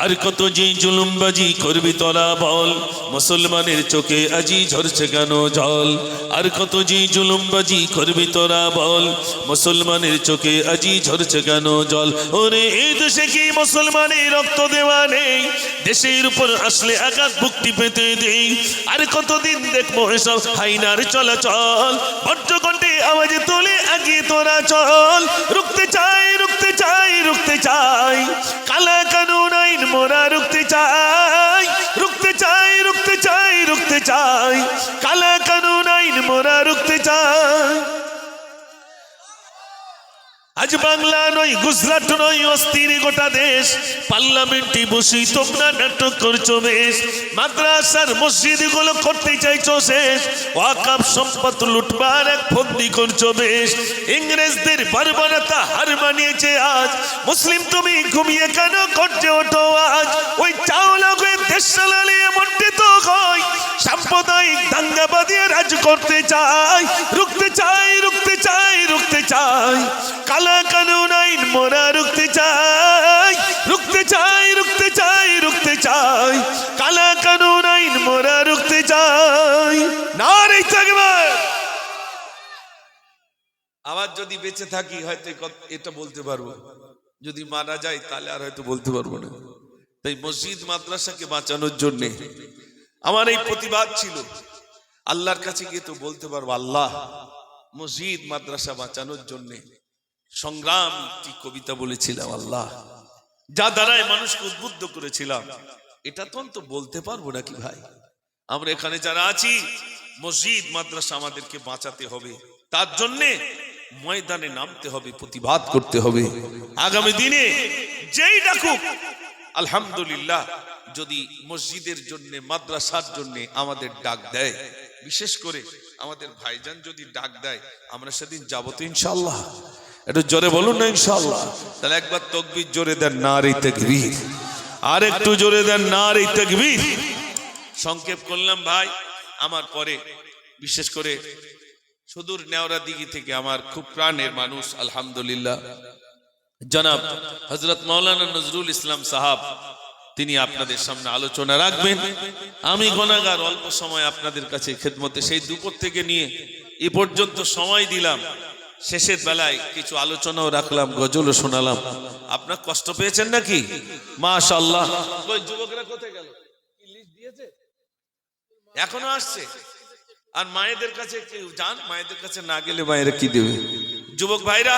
আর কত যে জুলুমবাজি করবি তোরা বল, মুসলমানের চোখে আজি ঝরছে কেন জল। আর কত যে জুলুমবাজি করবি তোরা বল, মুসলমানের চোখে আজি ঝরছে কেন জল। ওরে এই দেশে কি মুসলমানের রক্ত দেওয়া নেই, দেশের উপর আসলে আঘাত মুক্তি পেতে দেই। আর কতদিন দেখবো এসব হাইনার চলাচল, ভট্টকণ্ঠে আওয়াজে তোলে আগে তোরা চল। রুখতে চাই রুখতে চাই রুখতে চাই, কালা কানুন আইন মোরা রুখতে চাই। রুখতে চাই রুখতে চাই রুখতে চাই, কালা কানুন আইন মোরা রুখতে চাই। আজ বাংলা নয় গুজরাট নয় অস্থির গোটা দেশ, পার্লামেন্টে বসি তোমরা নাটক করছো বেশ। মাদ্রাসার মসজিদ গুলো করতে চাইছো শেষ, ওয়াকাফ সম্পদ লুটবার এক ফন্দি করছো বেশ। ইংরেজদের বর্বরতা হার মানিয়েছে আজ, মুসলিম তুমি ঘুমিয়ে কেন করতে ওঠো আজ। ওই চাওলা হয়ে দেশ চালালিয়ে মন্ডে তো হয়, সাম্প্রদায়িক দাঙ্গা বাঁধিয়ে রাজ করতে চাই। রুখতে চাই রুখতে চাই রুখতে চাই, কালা কানুন আইন মোরা রুখতে চাই। রুখতে চাই রুখতে চাই রুখতে চাই, কালা কানুন আইন মোরা রুখতে চাই। নারে তাকবীর। আবার যদি বেঁচে থাকি হয়তো এটা বলতে পারবো, যদি মারা যায় তাহলে আর হয়তো বলতে পারবো না। তাই মসজিদ মাদ্রাসাকে বাঁচানোর জন্যে আমার এই প্রতিবাদ ছিল। আল্লাহর কাছে গিয়ে তো বলতে পারবো, আল্লাহ মসজিদ মাদ্রাসা বাঁচানোর জন্যে সংগ্রাম একটি কবিতা বলেছিলাম, আল্লাহ যা দ্বারায় মানুষকে উদ্বুদ্ধ করেছিলাম, এটা তো বলতে পারবো নাকি ভাই। আমরা এখানে যারা আছি, মসজিদ মাদ্রাসা আমাদেরকে বাঁচাতে হবে, তার জন্যে ময়দানে নামতে হবে, প্রতিবাদ করতে হবে। আগামী দিনে যেই ডাকুক, আলহামদুলিল্লাহ, যদি মসজিদের জন্য মাদ্রাসার জন্য আমাদের ডাক দেয়, বিশেষ করে আমাদের ভাইজান যদি ডাক দেয়, আমরা সেদিন যাবো তো ইনশাআল্লাহ। একটু জোরে বলুন না ইনশাআল্লাহ। তাহলে একবার তাকবীর জোরে দেন, নারে তাকবীর। আর একটু জোরে দেন, নারে তাকবীর। সংক্ষেপ করলাম ভাই। আমার পরে বিশেষ করে সুদূর নেওরা দিঘি থেকে আমার খুব প্রাণের মানুষ, আলহামদুলিল্লাহ, জনাব হযরত মাওলানা নজরুল ইসলাম সাহাব, তিনি আপনাদের সামনে আলোচনা রাখবেন। আমি গুনাহগার, অল্প সময় আপনাদের কাছে খেদমতে, সেই দুপুর থেকে নিয়ে এ পর্যন্ত সময় দিলাম, শেষের বেলায় কিছু আলোচনাও রাখলাম, গজলও শোনালাম। আপনার কষ্ট পেয়েছেন নাকি? মাশাআল্লাহ। ওই যুবকরা কোথায় গেল? কি লিস্ট দিয়েছে? এখনো আসছে? আর মায়েদের কাছে কেউ যান, মায়েদের কাছে না গেলে মায়েরা কি দেবে? যুবক ভাইরা